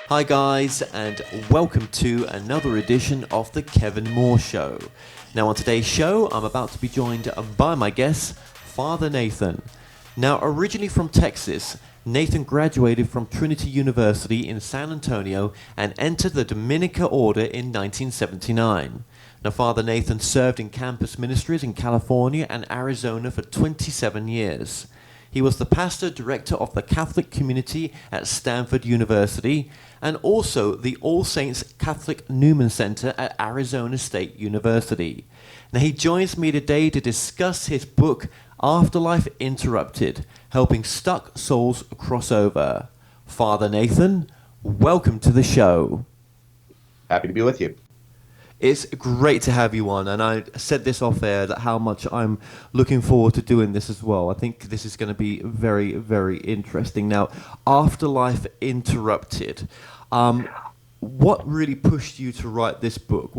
Hi, guys, and welcome to another edition of The Kevin Moore Show. Now, on today's show, I'm about to be joined by my guest, Father Nathan. Now, originally from Texas, Nathan graduated from Trinity University in San Antonio and entered the Dominican Order in 1979. Now, Father Nathan served in campus ministries in California and Arizona for 27 years. He was the pastor director of the Catholic community at Stanford University and also the All Saints Catholic Newman Center at Arizona State University. Now, he joins me today to discuss his book, Afterlife Interrupted, Helping Stuck Souls Cross Over. Father Nathan, welcome to the show. Happy to be with you. It's great to have you on, and I said this off air that how much I'm looking forward to doing this as well. I think this is going to be very, very interesting. Now, Afterlife Interrupted. What really pushed you to write this book?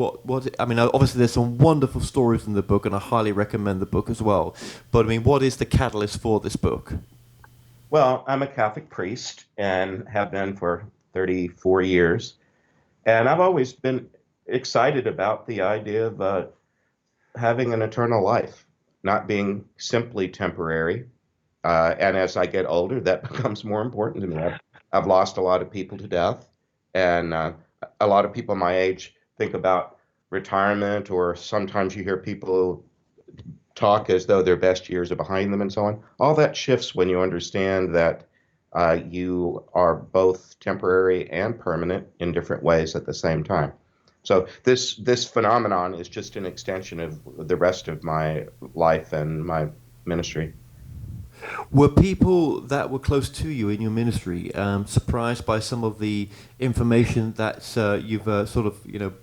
I mean, obviously there's some wonderful stories in the book, and I highly recommend the book as well. But I mean, what is the catalyst for this book? Well, I'm a Catholic priest and have been for 34 years, and I've always been excited about the idea of having an eternal life, not being simply temporary. And as I get older, that becomes more important to me. I've lost a lot of people to death, and a lot of people my age think about retirement, or sometimes you hear people talk as though their best years are behind them and so on. All that shifts when you understand that you are both temporary and permanent in different ways at the same time. So this phenomenon is just an extension of the rest of my life and my ministry. Were people that were close to you in your ministry surprised by some of the information that you've sort of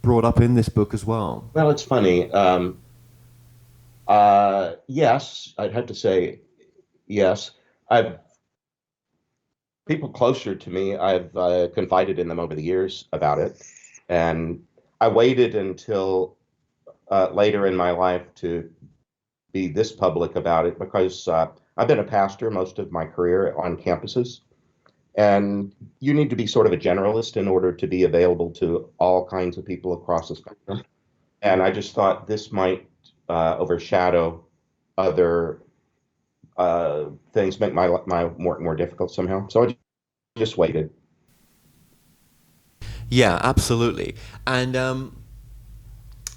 brought up in this book as well? Well, it's funny. Yes, I'd have to say yes. I've people closer to me. I've confided in them over the years about it. And I waited until later in my life to be this public about it because I've been a pastor most of my career on campuses. And you need to be sort of a generalist in order to be available to all kinds of people across the spectrum. And I just thought this might overshadow other things, make my work more difficult somehow. So I just waited. Yeah, absolutely. And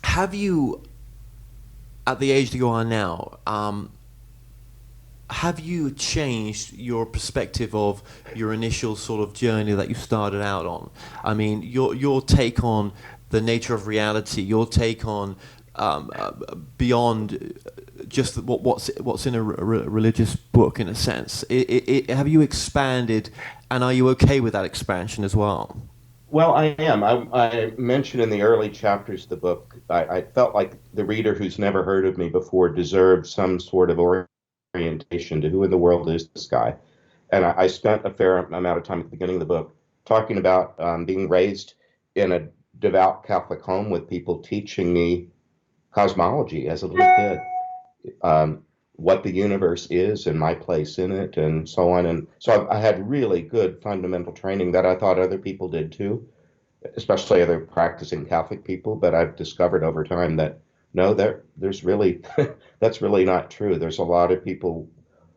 have you, at the age that you are now, have you changed your perspective of your initial sort of journey that you started out on? I mean, your take on the nature of reality, your take on beyond just what's in a religious book, in a sense. Have you expanded, and are you okay with that expansion as well? Well, I am. I mentioned in the early chapters of the book, I felt like the reader who's never heard of me before deserved some sort of orientation to who in the world is this guy. And I spent a fair amount of time at the beginning of the book talking about being raised in a devout Catholic home with people teaching me cosmology as a little kid, what the universe is and my place in it and so on. And so I had really good fundamental training that I thought other people did too, especially other practicing Catholic people. But I've discovered over time that no, there's really, that's really not true. There's a lot of people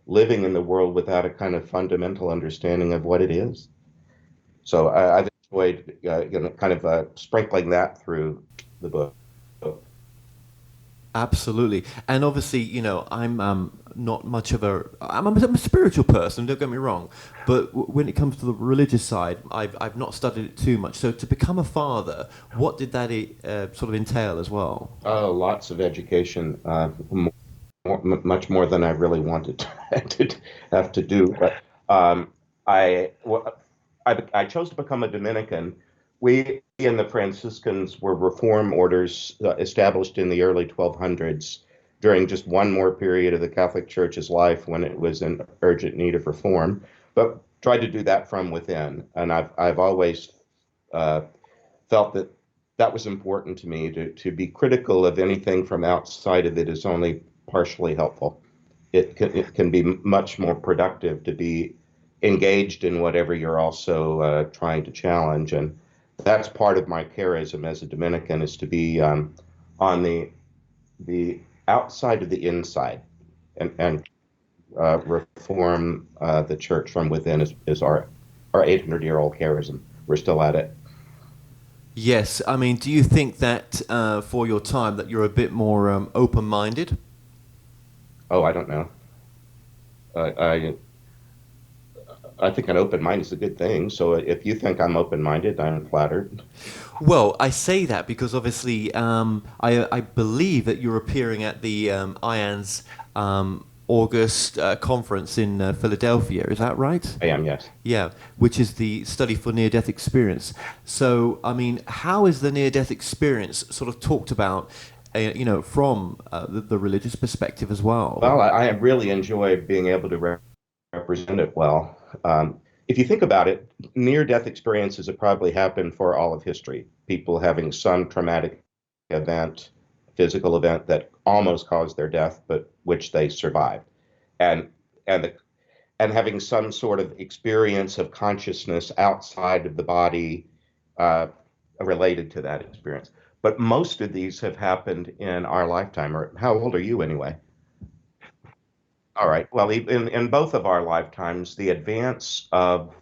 living in the world without a kind of fundamental understanding of what it is. So I've enjoyed kind of sprinkling that through the book. Absolutely. And obviously, I'm not much of I'm a spiritual person, don't get me wrong. But when it comes to the religious side, I've not studied it too much. So to become a father, what did that sort of entail as well? Oh, lots of education, much more than I really wanted to have to do. But I, well, I chose to become a Dominican. We and the Franciscans were reform orders established in the early 1200s during just one more period of the Catholic Church's life when it was in urgent need of reform, but tried to do that from within. And I've always felt that that was important to me. To be critical of anything from outside of it is only partially helpful. It can be much more productive to be engaged in whatever you're also trying to challenge. And that's part of my charism as a Dominican, is to be on the outside of the inside, and reform the church from within is our 800-year-old charism. We're still at it. Yes, I mean, do you think that for your time that you're a bit more open-minded? Oh, I don't know. I I think an open mind is a good thing. So if you think I'm open minded, I'm flattered. Well, I say that because obviously I believe that you're appearing at the IANS August conference in Philadelphia. Is that right? I am, yes. Yeah, which is the study for near-death experience. So, I mean, how is the near-death experience sort of talked about, from the religious perspective as well? Well, I really enjoy being able to represent it well. If you think about it, near-death experiences have probably happened for all of history. People having some traumatic event, physical event that almost caused their death, but which they survived, and and the, and having some sort of experience of consciousness outside of the body uh, related to that experience. But most of these have happened in our lifetime. Or how old are you anyway? All right. Well, in both of our lifetimes, the advance of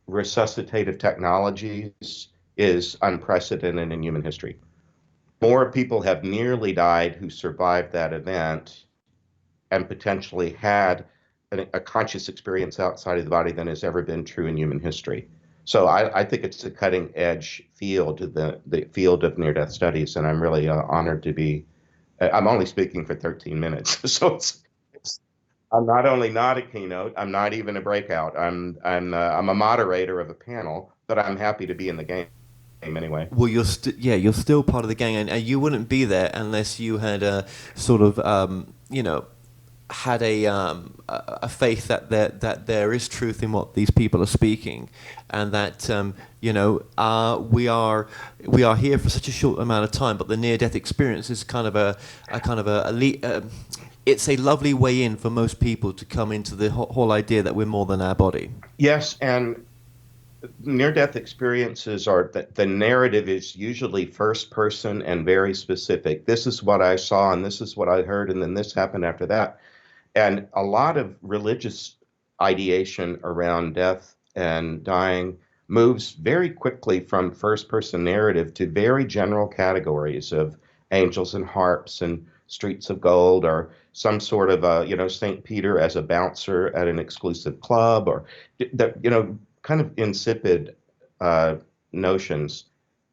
resuscitative technologies is unprecedented in human history. More people have nearly died who survived that event and potentially had a conscious experience outside of the body than has ever been true in human history. So I think it's a cutting edge field, the field of near death studies, and I'm really honored to be. I'm only speaking for 13 minutes, so I'm not only not a keynote, I'm not even a breakout. I'm a moderator of a panel, but I'm happy to be in the game anyway. Well, you're still part of the gang, and you wouldn't be there unless you had a sort of, had a faith that there is truth in what these people are speaking, and that we are here for such a short amount of time. But the near-death experience is kind of it's a lovely way in for most people to come into the whole idea that we're more than our body. Yes, and near-death experiences are the narrative is usually first person and very specific. This is what I saw, and this is what I heard, and then this happened after that. And a lot of religious ideation around death and dying moves very quickly from first person narrative to very general categories of angels and harps and streets of gold, or some sort of St. Peter as a bouncer at an exclusive club, or kind of insipid notions.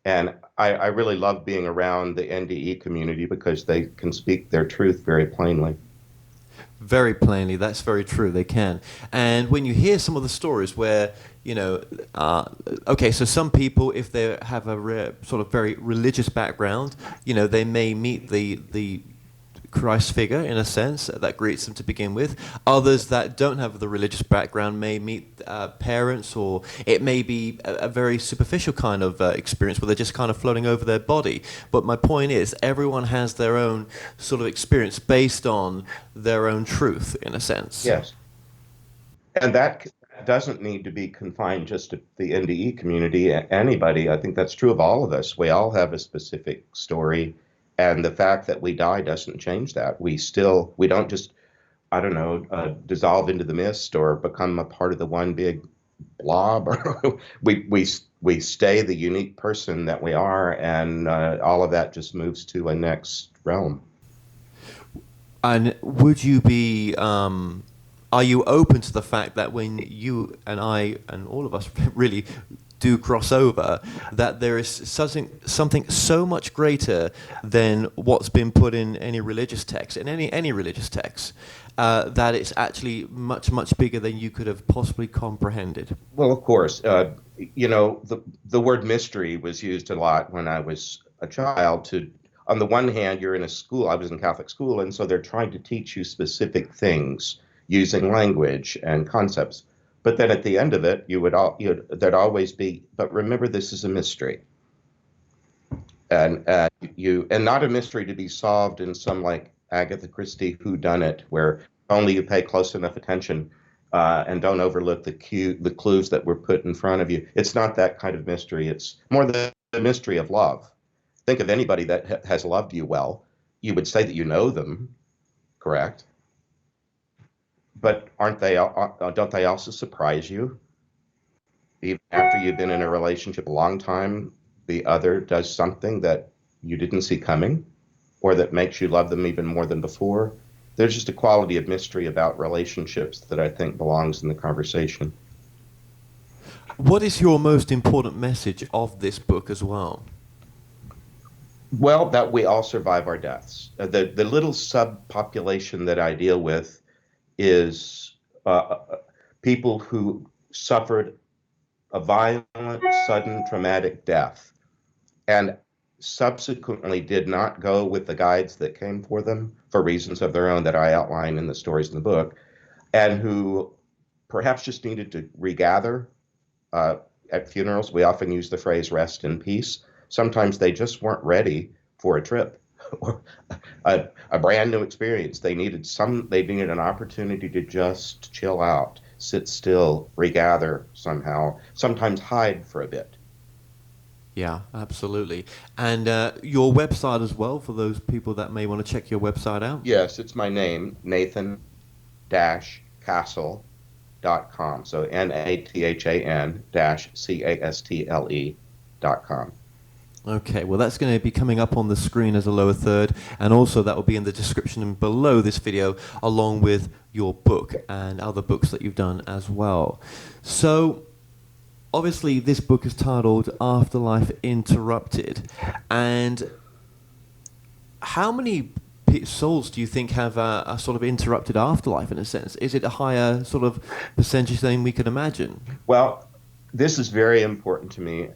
And I really love being around the NDE community because they can speak their truth very plainly. Very plainly, that's very true. They can. And when you hear some of the stories where, okay, so some people, if they have a sort of very religious background, they may meet the Christ figure, in a sense, that greets them to begin with. Others that don't have the religious background may meet parents, or it may be a very superficial kind of experience where they're just kind of floating over their body. But my point is, everyone has their own sort of experience based on their own truth, in a sense. Yes. And that doesn't need to be confined just to the NDE community. Anybody, I think that's true of all of us. We all have a specific story. And the fact that we die doesn't change that. We don't just, I don't know, dissolve into the mist or become a part of the one big blob. we stay the unique person that we are, and all of that just moves to a next realm. And would you be, are you open to the fact that when you and I and all of us really do cross over, that there is something so much greater than what's been put in any religious text, in any religious text, that it's actually much, much bigger than you could have possibly comprehended? Well, of course, the word mystery was used a lot when I was a child. On the one hand, you're in a school. I was in Catholic school, and so they're trying to teach you specific things using language and concepts. But then at the end of it, there'd always be, but remember, this is a mystery, and and not a mystery to be solved in some like Agatha Christie whodunit, where only you pay close enough attention. and don't overlook the clues that were put in front of you. It's not that kind of mystery. It's more the mystery of love. Think of anybody that has loved you well. You would say that you know them, correct? But aren't they? Don't they also surprise you? Even after you've been in a relationship a long time, the other does something that you didn't see coming, or that makes you love them even more than before. There's just a quality of mystery about relationships that I think belongs in the conversation. What is your most important message of this book as well? Well, that we all survive our deaths. The little subpopulation that I deal with is people who suffered a violent, sudden, traumatic death and subsequently did not go with the guides that came for them for reasons of their own that I outline in the stories in the book, and who perhaps just needed to regather. At funerals, we often use the phrase rest in peace. Sometimes they just weren't ready for a trip or a brand new experience. They needed an opportunity to just chill out, sit still, regather somehow, sometimes hide for a bit. Yeah, absolutely. And your website as well, for those people that may want to check your website out? Yes, it's my name, Nathan-Castle.com. So Nathan-Castle.com. Okay, well, that's going to be coming up on the screen as a lower third, and also that will be in the description below this video, along with your book and other books that you've done as well. So, obviously, this book is titled Afterlife Interrupted, and how many souls do you think have a sort of interrupted afterlife, in a sense? Is it a higher sort of percentage than we could imagine? Well, this is very important to me.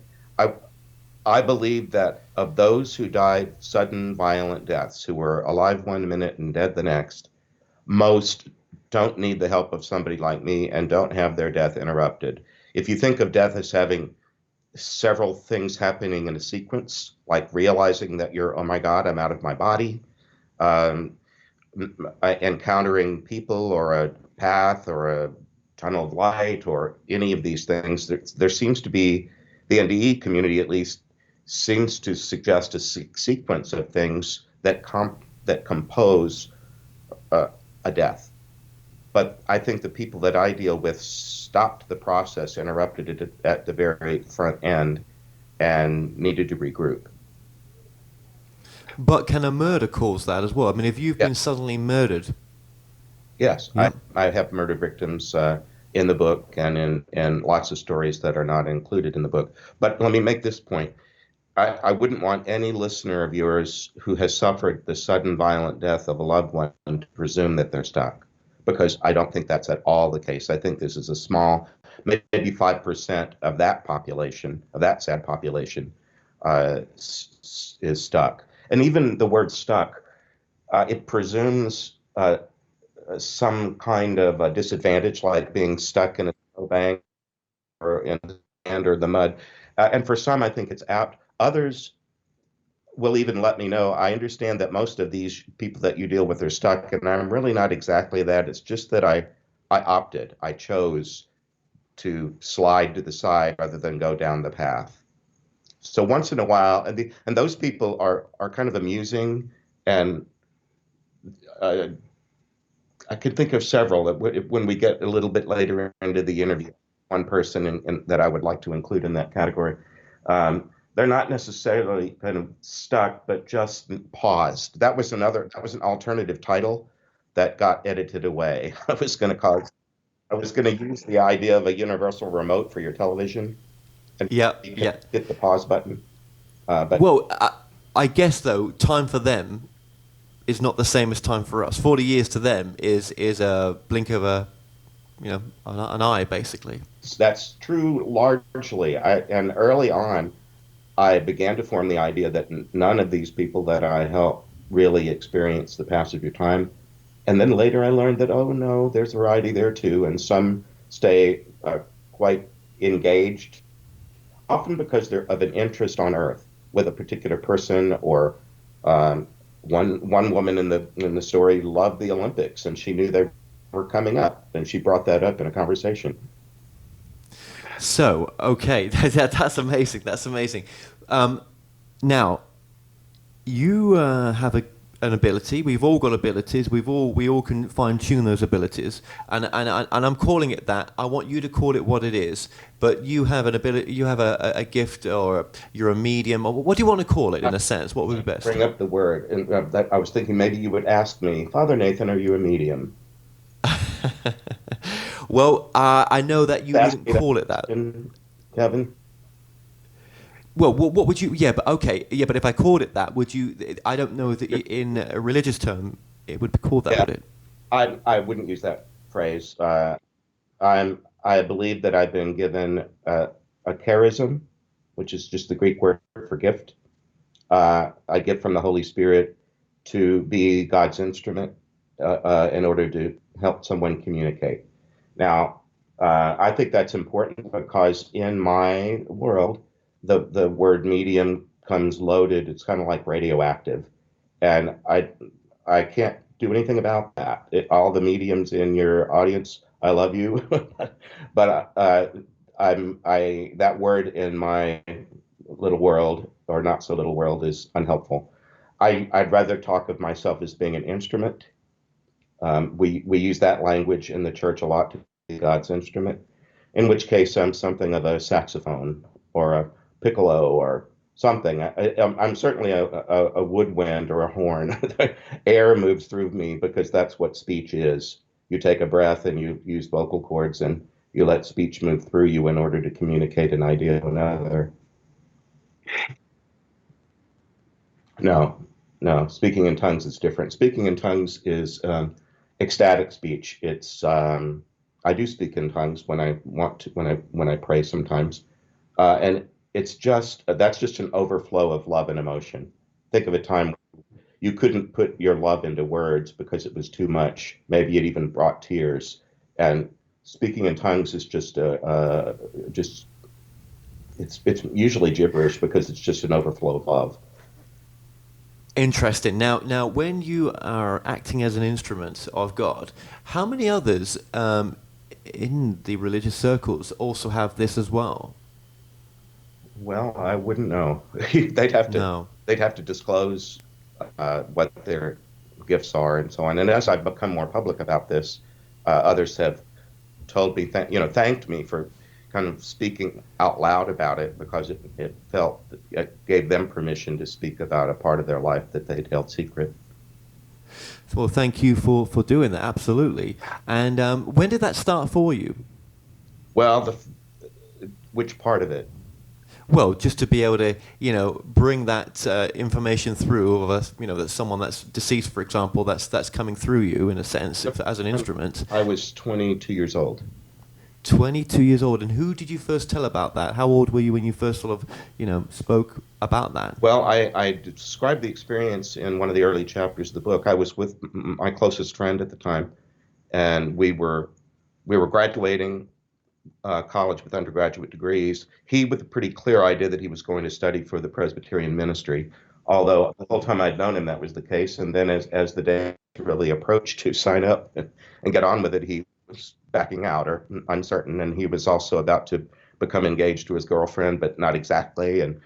I believe that of those who died sudden violent deaths, who were alive 1 minute and dead the next, most don't need the help of somebody like me and don't have their death interrupted. If you think of death as having several things happening in a sequence, like realizing that you're, oh my God, I'm out of my body, um, encountering people or a path or a tunnel of light or any of these things, there seems to be, the NDE community at least, seems to suggest a sequence of things that compose a death. But I think the people that I deal with stopped the process, interrupted it at the very front end, and needed to regroup. But can a murder cause that as well? I mean, if you've been suddenly murdered... Yes, Yeah. I have murder victims in the book and in lots of stories that are not included in the book. But let me make this point. I wouldn't want any listener of yours who has suffered the sudden violent death of a loved one to presume that they're stuck, because I don't think that's at all the case. I think this is a small, maybe 5% of that population, of that sad population, is stuck. And even the word stuck, it presumes some kind of a disadvantage, like being stuck in a snowbank or in the sand or the mud. And for some, I think it's apt. Others will even let me know, I understand that most of these people that you deal with are stuck, and I'm really not exactly that. It's just that I chose to slide to the side rather than go down the path. So once in a while, and those people are kind of amusing, and I could think of several that when we get a little bit later into the interview, one person that I would like to include in that category. They're not necessarily kind of stuck, but just paused. That was an alternative title that got edited away. I was going to use the idea of a universal remote for your television, and Yeah, you yeah. can hit the pause button. But Well, I guess, though, time for them is not the same as time for us. 40 years to them is a blink of an eye, basically. that's true largely. And early on, I began to form the idea that none of these people that I help really experience the passage of time. And then later I learned that, oh no, there's variety there too. And some stay quite engaged, often because they're of an interest on Earth with a particular person, or one woman in the story loved the Olympics, and she knew there were coming up, and she brought that up in a conversation. So, okay, that's amazing. That's amazing. Um, Now, you have an ability. We've all got abilities. We all can fine tune those abilities, and I'm calling it that. I want you to call it what it is. But you have an ability. You have a gift, or you're a medium. Or what do you want to call it? In a sense, what would be best? Bring up the word, and that, I was thinking maybe you would ask me, Father Nathan, are you a medium? Well, I know that you Ask wouldn't me that call it that. question, Kevin. Well, what would you? Yeah, but okay, yeah, but if I called it that, would you? I don't know that in a religious term it would be called that, Yeah, would it? I wouldn't use that phrase. I believe that I've been given a charism, which is just the Greek word for gift. I get from the Holy Spirit to be God's instrument in order to help someone communicate. Now, I think that's important because in my world, the word medium comes loaded. It's kind of like radioactive, and I can't do anything about that. All the mediums in your audience, I love you, but I that word in my little world or not so little world is unhelpful. I'd rather talk of myself as being an instrument. We use that language in the church a lot to be God's instrument, in which case I'm something of a saxophone or a piccolo or something. I'm certainly a woodwind or a horn. Air moves through me because that's what speech is. You take a breath and you use vocal cords and you let speech move through you in order to communicate an idea to another. No, no. Speaking in tongues is different. Speaking in tongues is ecstatic speech. It's I do speak in tongues when I want to, when I pray sometimes, and it's just that's just an overflow of love and emotion. Think of a time you couldn't put your love into words because it was too much. Maybe it even brought tears. And speaking in tongues is just it's usually gibberish because it's just an overflow of love. Interesting. Now, when you are acting as an instrument of God, how many others in the religious circles also have this as well? Well, I wouldn't know. They'd have to No. they'd have to disclose what their gifts are and so on. And as I've become more public about this, others have told me, thanked me for kind of speaking out loud about it because it felt that it gave them permission to speak about a part of their life that they'd held secret. Well, thank you for doing that. Absolutely. And when did that start for you? Well, which part of it? Well, just to be able to, bring that information through of us, that someone that's deceased, for example, that's coming through you in a sense as an instrument. I was 22 years old. 22 years old, and who did you first tell about that? How old were you when you first sort of, spoke about that? Well, I described the experience in one of the early chapters of the book. I was with my closest friend at the time, and we were graduating college with undergraduate degrees. He with a pretty clear idea that he was going to study for the Presbyterian ministry, although the whole time I'd known him that was the case. And then as the day really approached to sign up and get on with it, he was backing out or uncertain. And he was also about to become engaged to his girlfriend, but not exactly. And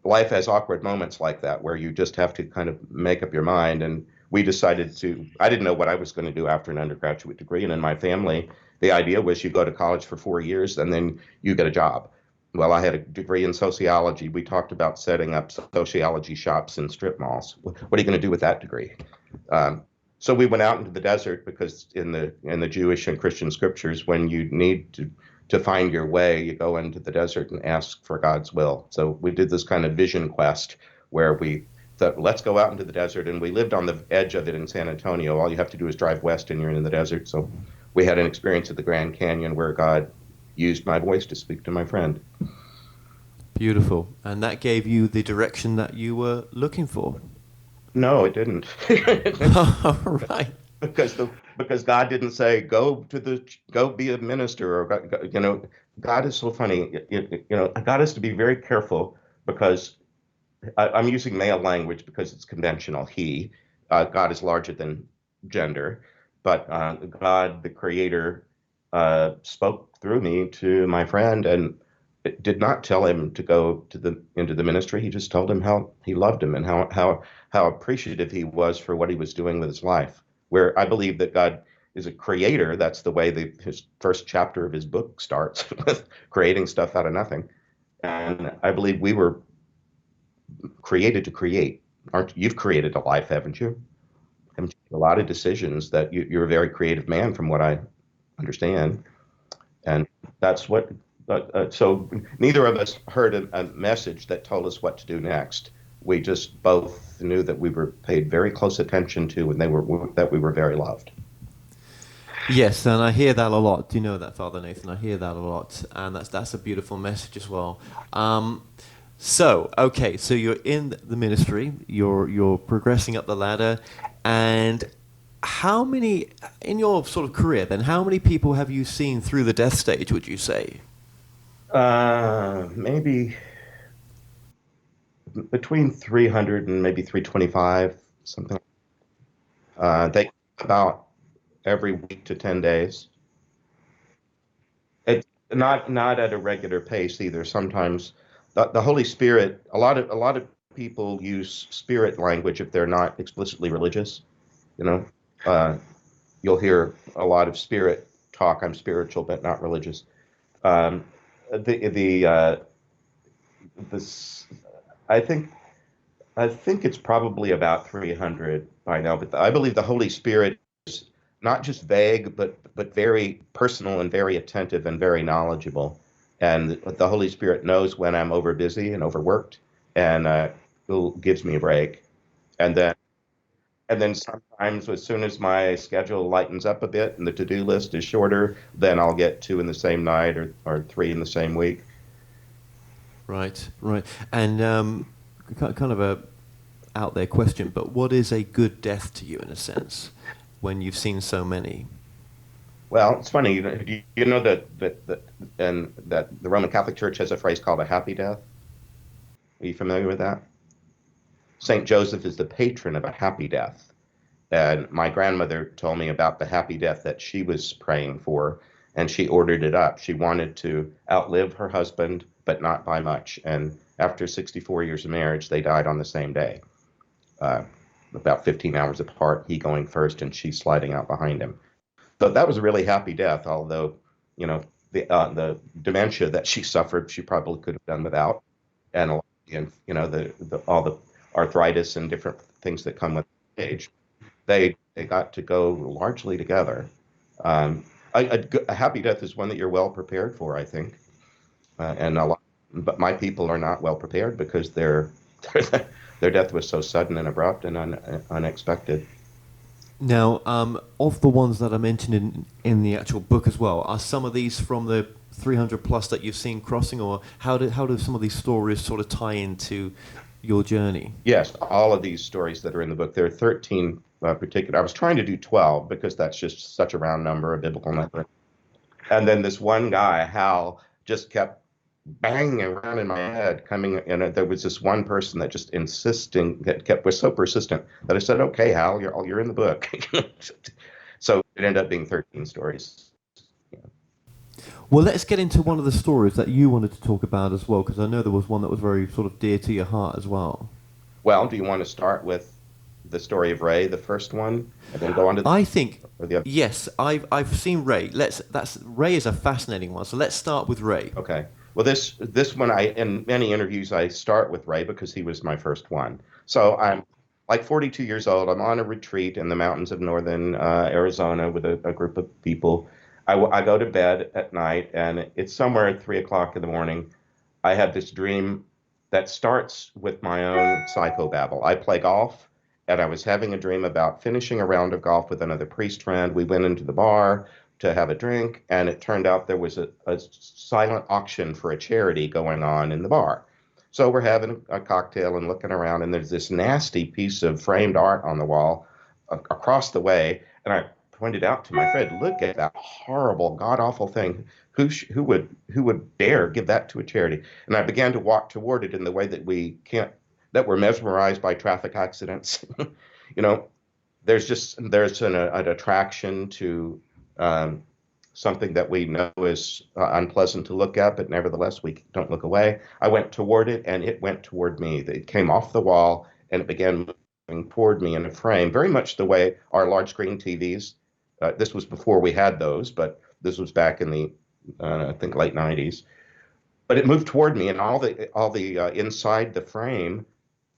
life has awkward moments like that where you just have to kind of make up your mind. And I didn't know what I was going to do after an undergraduate degree. And in my family, the idea was you go to college for 4 years and then you get a job. Well, I had a degree in sociology. We talked about setting up sociology shops in strip malls. What are you going to do with that degree? Um, so we went out into the desert because in the Jewish and Christian scriptures, when you need to find your way, you go into the desert and ask for God's will. So we did this kind of vision quest where we thought, let's go out into the desert. And we lived on the edge of it in San Antonio. All you have to do is drive west and you're in the desert. So we had an experience at the Grand Canyon where God used my voice to speak to my friend. Beautiful. And that gave you the direction that you were looking for. No, it didn't. All right. because God didn't say go be a minister or God is so funny. God has to be very careful because I'm using male language because it's conventional. God is larger than gender. but God, the Creator, spoke through me to my friend, and it did not tell him to go into the ministry. He just told him how he loved him and how appreciative he was for what he was doing with his life. Where I believe that God is a creator. That's the way his first chapter of his book starts with creating stuff out of nothing. And I believe we were created to create. Aren't you've created a life, haven't you? Haven't you made a lot of decisions that you're a very creative man, from what I understand, and that's what. So neither of us heard a message that told us what to do next. We just both knew that we were paid very close attention to, and that we were very loved. Yes, and I hear that a lot. Do you know that, Father Nathan? I hear that a lot, and that's a beautiful message as well. So you're in the ministry, you're progressing up the ladder, and how many in your sort of career then? How many people have you seen through the death stage? Would you say? Maybe between 300 and maybe 325, something. They about every week to 10 days. It's not at a regular pace either. Sometimes the Holy Spirit, a lot of people use spirit language if they're not explicitly religious. You know, uh, you'll hear a lot of spirit talk. I'm spiritual, but not religious. Um, the this I think it's probably about 300 by now. But I believe the Holy Spirit is not just vague, but very personal and very attentive and very knowledgeable. And the Holy Spirit knows when I'm over busy and overworked, and gives me a break. And then and then sometimes, as soon as my schedule lightens up a bit and the to-do list is shorter, then I'll get two in the same night, or three in the same week. Right, right. And kind of a out there question, but what is a good death to you in a sense when you've seen so many? Well, it's funny. You know that the Roman Catholic Church has a phrase called a happy death. Are you familiar with that? Saint Joseph is the patron of a happy death. And my grandmother told me about the happy death that she was praying for, and she ordered it up. She wanted to outlive her husband, but not by much. And after 64 years of marriage, they died on the same day, uh, about 15 hours apart, he going first and she sliding out behind him. So that was a really happy death, although, you know, the dementia that she suffered, she probably could have done without. And you know, all the arthritis and different things that come with age, they got to go largely together. Um, a happy death is one that you're well prepared for, I think, and a lot. But my people are not well prepared because their death was so sudden and abrupt and unexpected. Now, of the ones that are mentioned in the actual book as well, are some of these from the 300 plus that you've seen crossing, or how do some of these stories sort of tie into your journey? Yes, all of these stories that are in the book. There are 13 particular. I was trying to do 12 because that's just such a round number, a biblical number. And then this one guy, Hal, just kept banging around in my head, coming. And there was this one person that just insisting that kept was so persistent that I said, "Okay, Hal, you're in the book." So it ended up being 13 stories. Well, let's get into one of the stories that you wanted to talk about as well, because I know there was one that was very sort of dear to your heart as well. Well, do you want to start with the story of Ray, the first one, and then go on to I think the other? yes, I've seen Ray. That's Ray is a fascinating one. So let's start with Ray. Okay. Well, this one, in many interviews I start with Ray because he was my first one. So I'm like 42 years old. I'm on a retreat in the mountains of northern Arizona with a group of people. I go to bed at night, and it's somewhere at 3 o'clock in the morning. I have this dream that starts with my own psychobabble. I play golf, and I was having a dream about finishing a round of golf with another priest friend. We went into the bar to have a drink, and it turned out there was a silent auction for a charity going on in the bar. So we're having a cocktail and looking around, and there's this nasty piece of framed art on the wall across the way, and I pointed out to my friend, "Look at that horrible, god-awful thing. Who would dare give that to a charity?" And I began to walk toward it in the way that we're mesmerized by traffic accidents, you know. there's an attraction to um, something that we know is unpleasant to look at, but nevertheless we don't look away. I went toward it, and it went toward me. It came off the wall, and it began moving toward me in a frame, very much the way our large screen TVs. This was before we had those, but this was back in the I think late '90s. But it moved toward me, and all the inside the frame,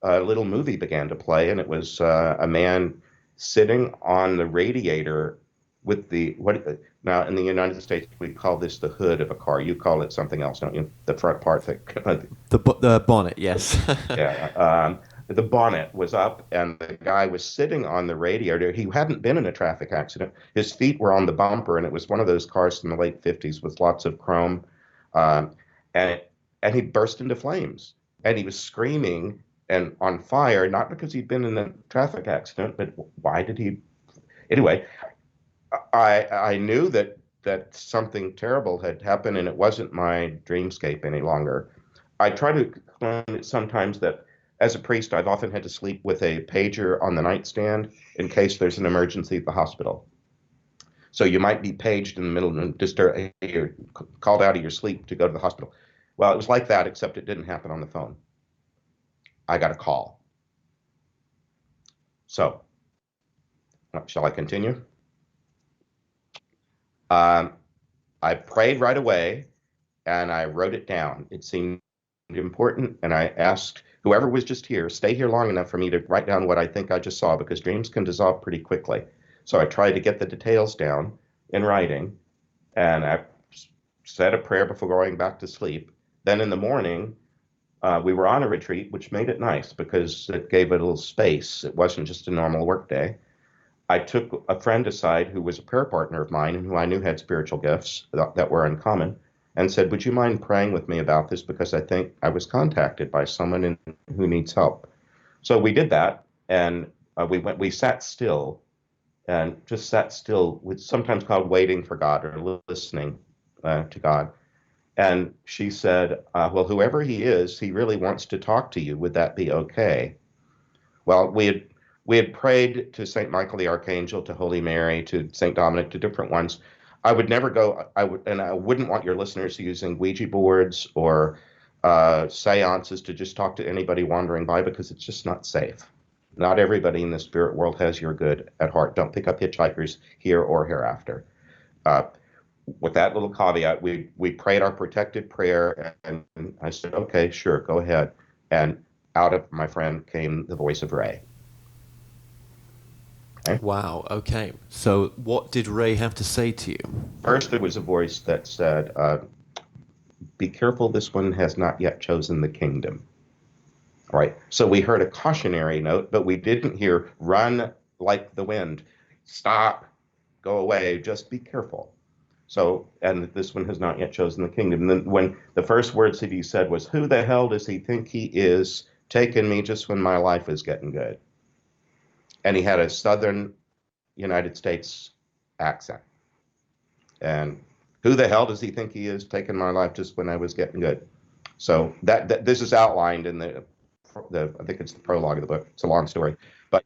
a little movie began to play, and it was a man sitting on the radiator with the what now in the United States we call this the hood of a car. You call it something else, don't you? The front part that The bonnet, yes. yeah. The bonnet was up, and the guy was sitting on the radiator. He hadn't been in a traffic accident. His feet were on the bumper, and it was one of those cars from the late '50s with lots of chrome. Um, and and he burst into flames, and he was screaming and on fire, not because he'd been in a traffic accident, but why did he? Anyway, I knew that something terrible had happened, and it wasn't my dreamscape any longer. I try to explain it sometimes that as a priest, I've often had to sleep with a pager on the nightstand in case there's an emergency at the hospital. So you might be paged in the middle and you're called out of your sleep to go to the hospital. Well, it was like that, except it didn't happen on the phone. I got a call. So, shall I continue? Um, I prayed right away, and I wrote it down. It seemed important, and I asked whoever was just here, stay here long enough for me to write down what I think I just saw, because dreams can dissolve pretty quickly. So I tried to get the details down in writing, and I said a prayer before going back to sleep. Then in the morning, we were on a retreat, which made it nice because it gave it a little space. It wasn't just a normal work day. I took a friend aside who was a prayer partner of mine and who I knew had spiritual gifts that were uncommon, and said, "Would you mind praying with me about this? Because I think I was contacted by someone who needs help." So we did that, and we sat still and just sat still, with sometimes called waiting for God or listening to God. And she said, "Well, whoever he is, he really wants to talk to you. Would that be okay?" Well, we had prayed to Saint Michael the Archangel, to Holy Mary, to Saint Dominic, to different ones. I would never go. I wouldn't want your listeners using Ouija boards or seances to just talk to anybody wandering by, because it's just not safe. Not everybody in the spirit world has your good at heart. Don't pick up hitchhikers here or hereafter. Uh, with that little caveat, we prayed our protected prayer, and I said, "Okay, sure, go ahead." And out of my friend came the voice of Ray. Okay? Wow, okay. So what did Ray have to say to you? First, there was a voice that said, "Be careful, this one has not yet chosen the kingdom." All right. So we heard a cautionary note, but we didn't hear "run like the wind," "stop," "go away," just "be careful." So, and this one has not yet chosen the kingdom. And then when the first words that he said was, "Who the hell does he think he is, taking me just when my life is getting good?" And he had a southern United States accent. And who the hell does he think he is, taking my life just when I was getting good? So that this is outlined in the I think it's the prologue of the book. It's a long story, but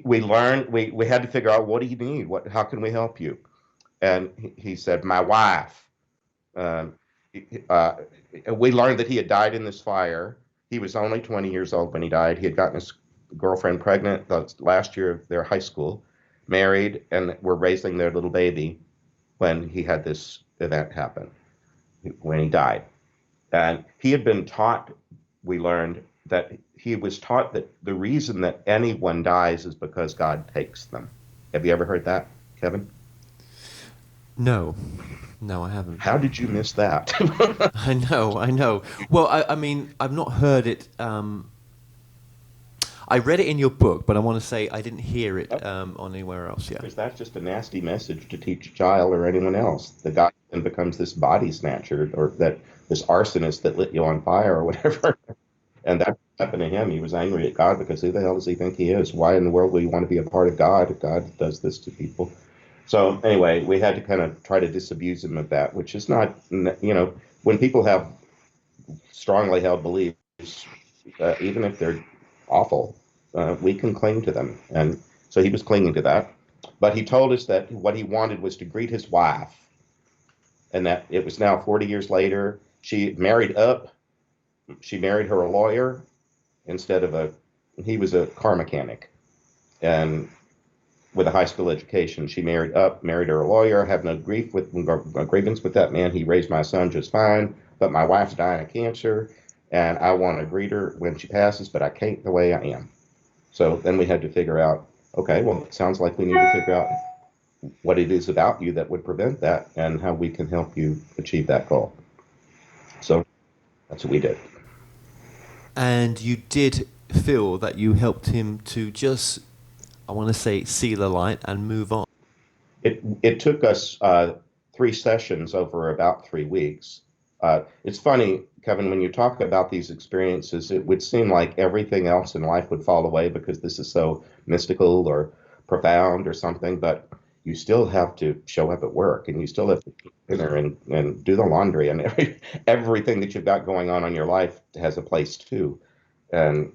we learned we had to figure out, what do you need? How can we help you? And he said, "My wife." Um, uh, we learned that he had died in this fire. He was only 20 years old when he died. He had gotten his girlfriend pregnant the last year of their high school, married, and were raising their little baby when he had this event happen, when he died. And he had been taught, we learned, that he was taught that the reason that anyone dies is because God takes them. Have you ever heard that, Kevin? No. No, I haven't. How did you miss that? I know. Well, I mean, I've not heard it. I read it in your book, but I want to say I didn't hear it on anywhere else. Yeah. Because that's just a nasty message to teach a child or anyone else. The guy then becomes this body snatcher, or that this arsonist that lit you on fire or whatever. And that happened to him. He was angry at God because who the hell does he think he is? Why in the world would you want to be a part of God if God does this to people? So anyway, we had to kind of try to disabuse him of that, which is not, when people have strongly held beliefs, even if they're awful, we can cling to them. And so he was clinging to that. But he told us that what he wanted was to greet his wife, and that it was now 40 years later. She married up. She married her a lawyer instead of he was a car mechanic. And with a high school education, she married up, married her a lawyer. I have no grievance with that man. He raised my son just fine, but my wife's dying of cancer, and I want to greet her when she passes, but I can't the way I am. So then we had to figure out, okay, well, it sounds like we need to figure out what it is about you that would prevent that and how we can help you achieve that goal. So that's what we did. And you did feel that you helped him to just, I want to say, see the light and move on. It took us 3 sessions over about 3 weeks. It's funny, Kevin, when you talk about these experiences, it would seem like everything else in life would fall away because this is so mystical or profound or something, but you still have to show up at work, and you still have to cook dinner and do the laundry, and everything that you've got going on in your life has a place too. And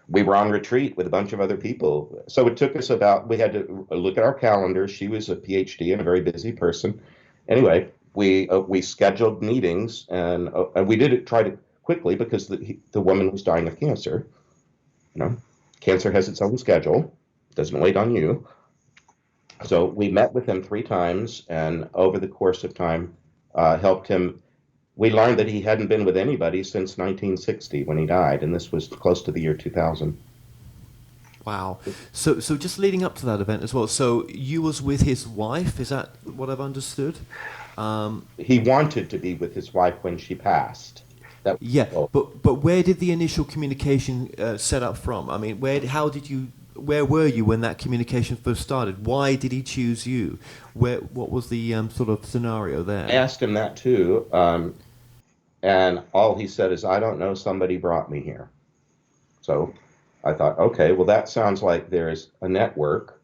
we were on retreat with a bunch of other people. So it took us we had to look at our calendars. She was a PhD and a very busy person. Anyway, we scheduled meetings, and we did it try to quickly because the woman was dying of cancer. You know, cancer has its own schedule. It doesn't wait on you. So we met with him 3 times, and over the course of time, helped him. We learned that he hadn't been with anybody since 1960 when he died, and this was close to the year 2000. Wow. So just leading up to that event as well. So you was with his wife. Is that what I've understood? He wanted to be with his wife when she passed. Yeah, but where did the initial communication set up from? I mean, where were you when that communication first started? Why did he choose you? What was the sort of scenario there? I asked him that too, and all he said is, "I don't know, somebody brought me here." So I thought, okay, well, that sounds like there's a network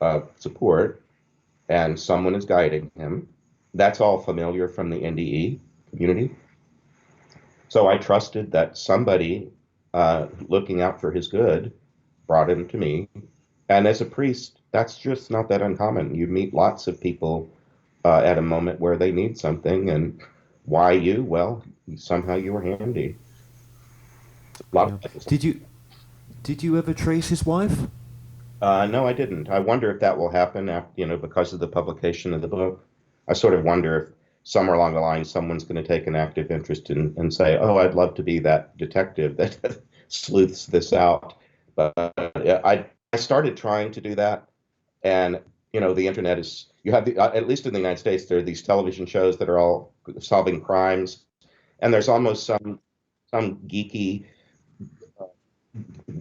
of support and someone is guiding him. That's all familiar from the NDE community. So I trusted that somebody looking out for his good brought him to me. And as a priest, that's just not that uncommon. You meet lots of people at a moment where they need something. And why you? Well, somehow you were handy. A lot of Did you ever trace his wife? No, I didn't. I wonder if that will happen after, because of the publication of the book. I sort of wonder if somewhere along the line someone's going to take an active interest and say, "Oh, I'd love to be that detective that sleuths this out." But I started trying to do that, and the internet is you have at least in the United States there are these television shows that are all solving crimes, and there's almost some geeky,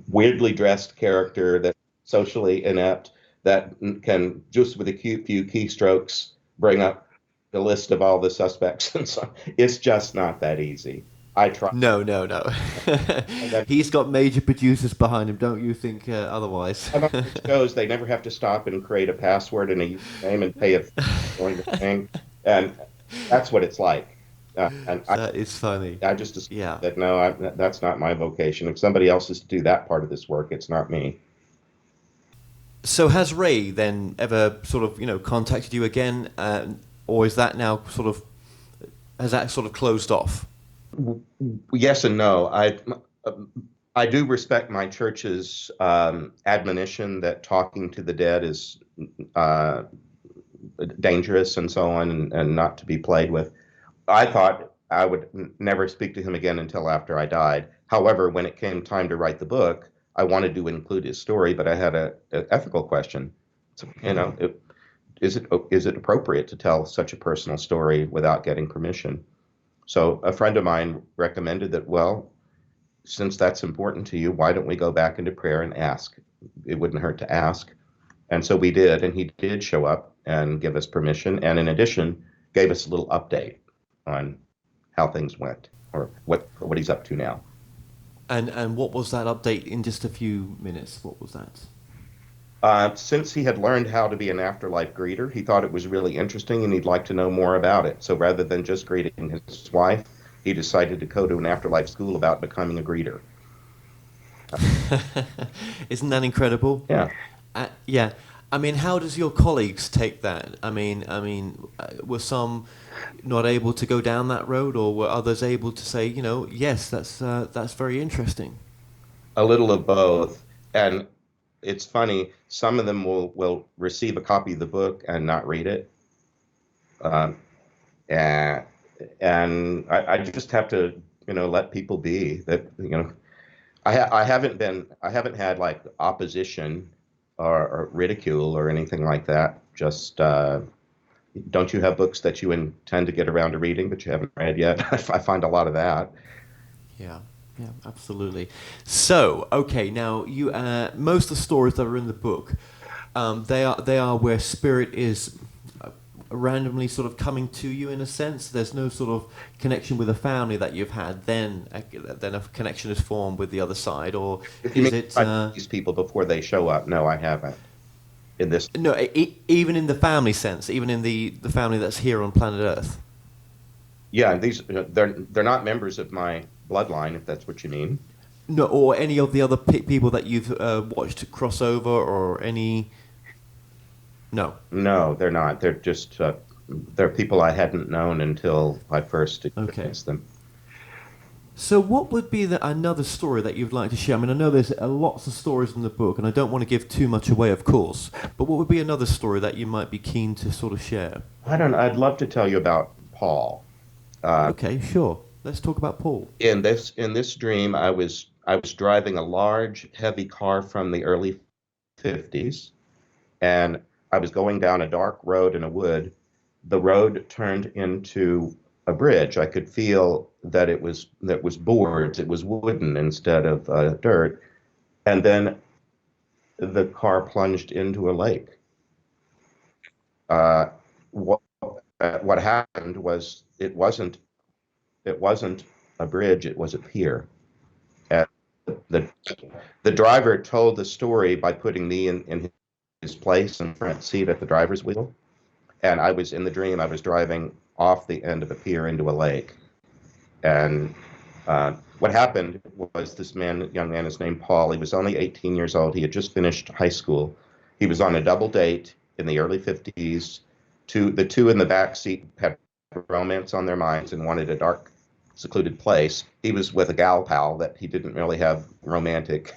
weirdly dressed character that's socially inept that can just with a few keystrokes bring up the list of all the suspects, and so it's just not that easy. I try. No. He's got major producers behind him. Don't you think otherwise? Shows they never have to stop and create a password and a username and pay a going to thing, and that's what it's like. That is funny. I just assume that no, that's not my vocation. If somebody else is to do that part of this work, it's not me. So has Ray then ever sort of contacted you again, or is that now has that sort of closed off? Yes and no. I do respect my church's admonition that talking to the dead is dangerous and so on, and not to be played with. I thought I would never speak to him again until after I died. However, when it came time to write the book, I wanted to include his story, but I had an ethical question. So, is it appropriate to tell such a personal story without getting permission? So a friend of mine recommended that, well, since that's important to you, why don't we go back into prayer and ask? It wouldn't hurt to ask. And so we did, and he did show up and give us permission, and in addition, gave us a little update on how things went, or what he's up to now. And what was that update in just a few minutes? What was that? Since he had learned how to be an afterlife greeter, he thought it was really interesting and he'd like to know more about it. So rather than just greeting his wife, he decided to go to an afterlife school about becoming a greeter. Isn't that incredible? Yeah. Yeah. I mean, how does your colleagues take that? Were some not able to go down that road, or were others able to say, yes, that's very interesting? A little of both. And it's funny, some of them will receive a copy of the book and not read it. Um, and I just have to, let people be that, I haven't had like opposition or ridicule or anything like that. Just, don't you have books that you intend to get around to reading but you haven't read yet? I find a lot of that. Yeah, yeah, absolutely. So, okay, now you most of the stories that are in the book, they are where spirit is randomly sort of coming to you in a sense. There's no sort of connection with a family that you've had. Then a connection is formed with the other side, or If you is mean it? these people before they show up, no, I haven't. In this, No, even in the family sense, even in the family that's here on planet Earth. yeah, these they're not members of my bloodline, if that's what you mean. No, or any of the other people that you've watched crossover, or any. No. No, they're not. They're people I hadn't known until I first Okay. experienced them. So, what would be another story that you'd like to share? I mean, I know there's lots of stories in the book, and I don't want to give too much away, of course. But what would be another story that you might be keen to sort of share? I don't know. I'd love to tell you about Paul. Uh, Okay, sure. Let's talk about Paul. in this dream, I was driving a large, heavy car from the early 50s, and I was going down a dark road in a wood. The road turned into a bridge. I could feel that was boards. It was wooden instead of dirt. And then the car plunged into a lake. Uh, what, what happened was it wasn't a bridge. It was a pier. And the the driver told the story by putting me in his place in the front seat at the driver's wheel. And I was in the dream. I was driving off the end of a pier into a lake. And what happened was young man is named Paul. He was only 18 years old. He had just finished high school. He was on a double date in the early 50s. The two in the back seat had romance on their minds and wanted a dark, secluded place. He was with a gal pal that he didn't really have romantic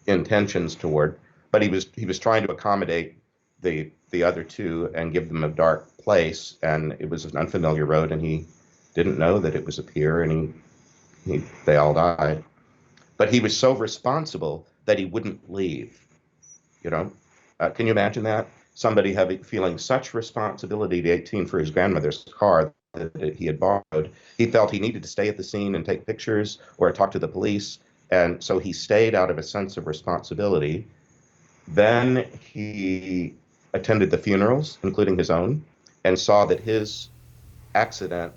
intentions toward, but he was trying to accommodate the other two and give them a dark place. And it was an unfamiliar road, and he didn't know that it was a pier, and they all died. But he was so responsible that he wouldn't leave. You know, can you imagine that? Somebody feeling such responsibility at 18 for his grandmother's car that he had borrowed. He felt he needed to stay at the scene and take pictures or talk to the police. And so he stayed out of a sense of responsibility. Then he attended the funerals, including his own, and saw that his accident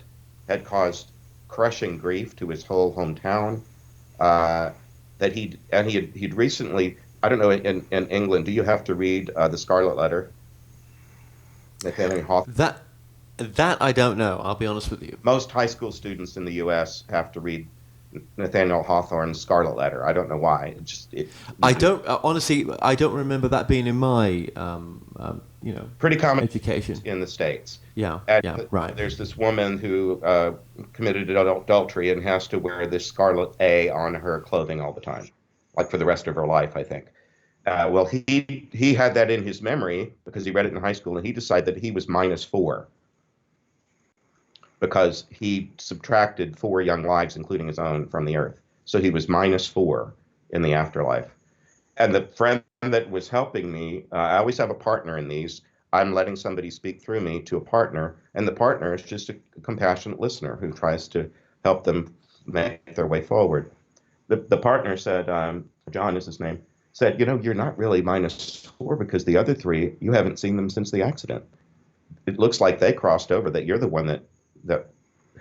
had caused crushing grief to his whole hometown. Uh, that he'd recently, I don't know, in England, do you have to read the Scarlet Letter? Nathaniel Hawthorne. That that I don't know. I'll be honest with you. Most high school students in the U.S. have to read Nathaniel Hawthorne's Scarlet Letter. I don't know why. I don't honestly. I don't remember that being in my Pretty common education. in the States. Yeah, And yeah, right. there's this woman who committed adultery and has to wear this scarlet A on her clothing all the time, like for the rest of her life, I think. Well, he had that in his memory because he read it in high school, and he decided that he was -4 because he subtracted 4 young lives, including his own, from the earth. So he was -4 in the afterlife. And the friend that was helping me, I always have a partner in these. I'm letting somebody speak through me to a partner, and the partner is just a compassionate listener who tries to help them make their way forward. The partner said, John is his name, said, you're not really -4 because the other 3, you haven't seen them since the accident. It looks like they crossed over, that you're the one that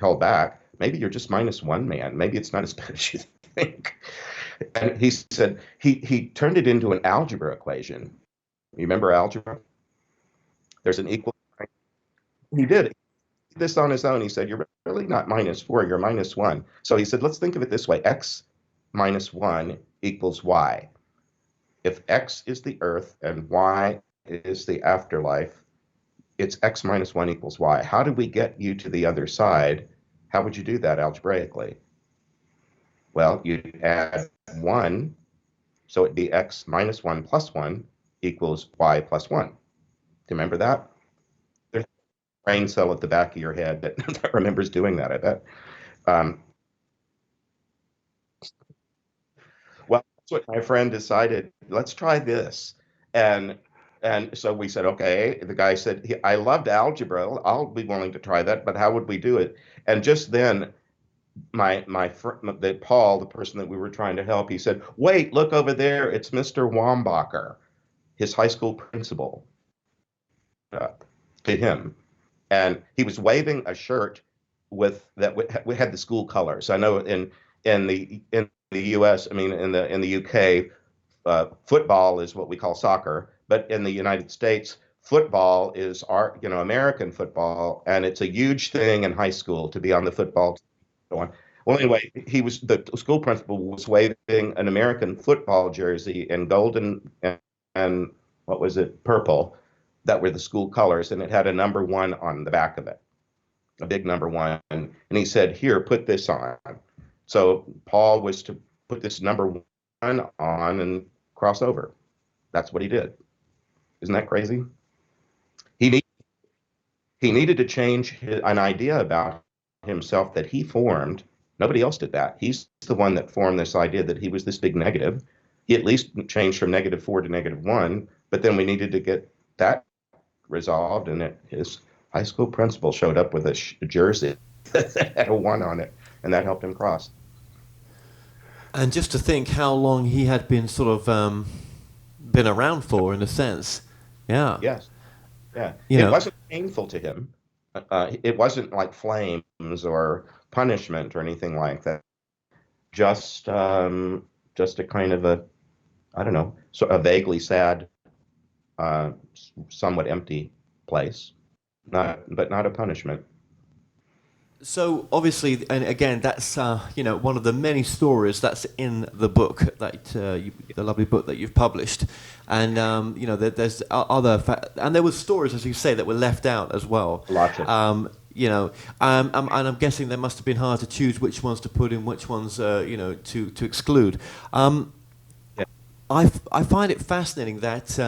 held back. Maybe you're just -1, man. Maybe it's not as bad as you think. And he said he turned it into an algebra equation. You remember algebra? There's an equal. He did this on his own. He said, you're really not -4, you're -1. So he said, let's think of it this way. X -1 equals y. If x is the earth and y is the afterlife, it's x minus 1 equals y. How do we get you to the other side? How would you do that algebraically? Well, you'd add 1, so it'd be x minus 1 plus 1 equals y plus 1. Do you remember that? There's a brain cell at the back of your head that remembers doing that, I bet. Um, well, that's what my friend decided. Let's try this. And so we said, okay. The guy said, I loved algebra. I'll be willing to try that, but how would we do it? And just then, my friend, Paul, the person that we were trying to help, he said, "Wait, look over there. It's Mr. Wambacher, his high school principal." To him, and he was waving a shirt with that we had the school colors. I know in the U.S., I mean in the U.K., football is what we call soccer, but in the United States, football is our American football, and it's a huge thing in high school to be on the football team. So on. Well, anyway, the school principal was waving an American football jersey in golden and what was it, purple, that were the school colors, and it had a number 1 on the back of it, a big number 1. And he said, "Here, put this on." So Paul was to put this number 1 on and cross over. That's what he did. Isn't that crazy? He need, he needed to change an idea about himself that he formed. Nobody else did that. He's the one that formed this idea that he was this big negative. He at least changed from -4 to -1, but then we needed to get that resolved, and his high school principal showed up with a jersey that had a 1 on it, and that helped him cross. And just to think how long he had been sort of been around for, in a sense. Yeah. Yes. Yeah. You It know, wasn't painful to him. It wasn't like flames or punishment or anything like that. Just a kind of I don't know, a vaguely sad, uh, somewhat empty place. But not a punishment. so obviously, and again, that's one of the many stories that's in the book that the lovely book that you've published, and there's and there were stories, as you say, that were left out as well. Lots of. And I'm guessing there must have been hard to choose which ones to put in, which ones to exclude. Yeah. I find it fascinating that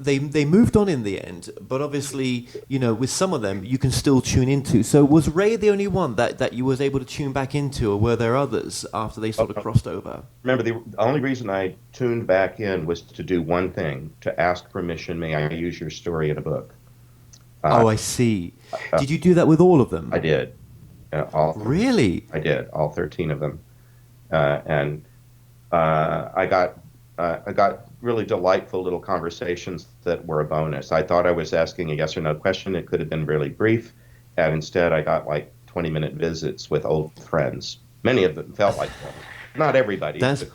they moved on in the end, but obviously, with some of them you can still tune into. So was Ray the only one that you was able to tune back into, or were there others after they sort of crossed over? Remember, the only reason I tuned back in was to do one thing: to ask permission. May I use your story in a book? I see. Did you do that with all of them? I did. Really? I did, all 13 of them, and I got really delightful little conversations that were a bonus. I thought I was asking a yes or no question. It could have been really brief, and instead I got like 20-minute visits with old friends. Many of them felt like them. Not everybody. That's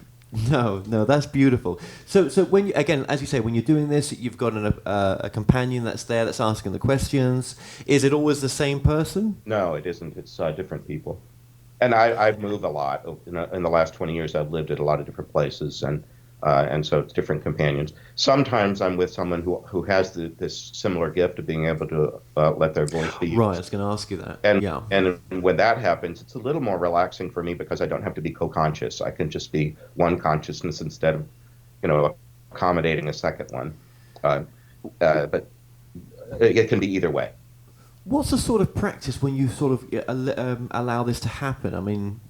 beautiful. So when you, again, as you say, when you're doing this, you've got a companion that's there that's asking the questions. Is it always the same person? No, it isn't. It's different people. And I've moved a lot. In the last 20 years, I've lived at a lot of different places, and so it's different companions. Sometimes I'm with someone who has this similar gift of being able to let their voice be used. Right, I was going to ask you that. And when that happens, it's a little more relaxing for me because I don't have to be co-conscious. I can just be one consciousness instead of, accommodating a second one. But it can be either way. What's the sort of practice when you sort of allow this to happen? I mean,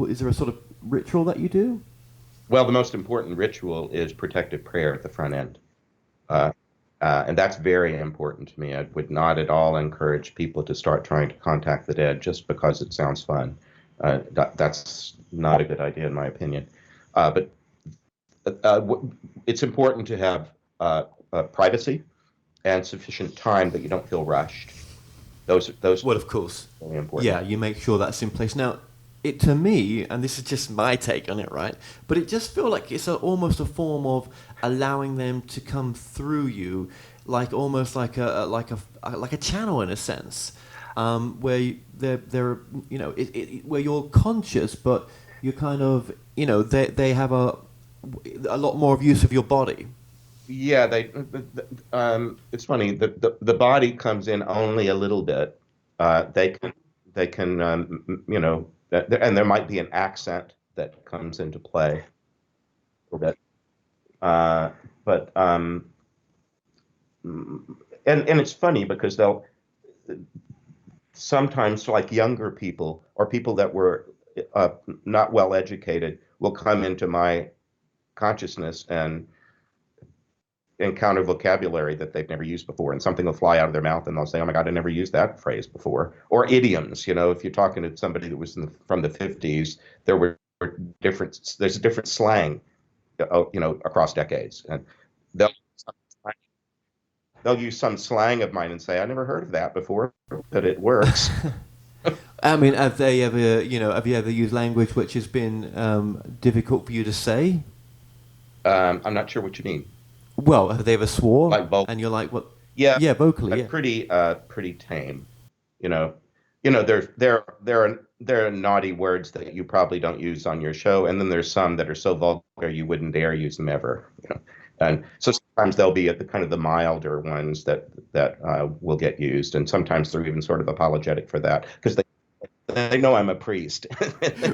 is there a sort of ritual that you do? Well, the most important ritual is protective prayer at the front end. And that's very important to me. I would not at all encourage people to start trying to contact the dead just because it sounds fun. That's not a good idea, in my opinion. But it's important to have privacy and sufficient time that you don't feel rushed. Those. Well, of course. Very important. Yeah, you make sure that's in place. Now, to me, and this is just my take on it, right? But it just feels like it's almost a form of allowing them to come through you, like almost like a channel in a sense. they're where you're conscious, but you're kind of they have a lot more of use of your body. Yeah, it's funny. The body comes in only a little bit. They can and there might be an accent that comes into play a bit. Uh, but and it's funny because they'll sometimes, like, younger people or people that were uh, not well educated will come into my consciousness and encounter vocabulary that they've never used before, and something will fly out of their mouth and they'll say, "Oh my God, I never used that phrase before." Or idioms. If you're talking to somebody that was from the 50s, there were there's a different slang, across decades. And they'll they'll use some slang of mine and say, "I never heard of that before, but it works." I mean, have you ever used language which has been difficult for you to say? I'm not sure what you mean. Well, have they ever swore? Like both. And you're like, what? Yeah, Yeah, vocally, but yeah. pretty tame. You know, there are naughty words that you probably don't use on your show, and then there's some that are so vulgar you wouldn't dare use them ever. And so sometimes they'll be at the kind of the milder ones that will get used, and sometimes they're even sort of apologetic for that because they know I'm a priest.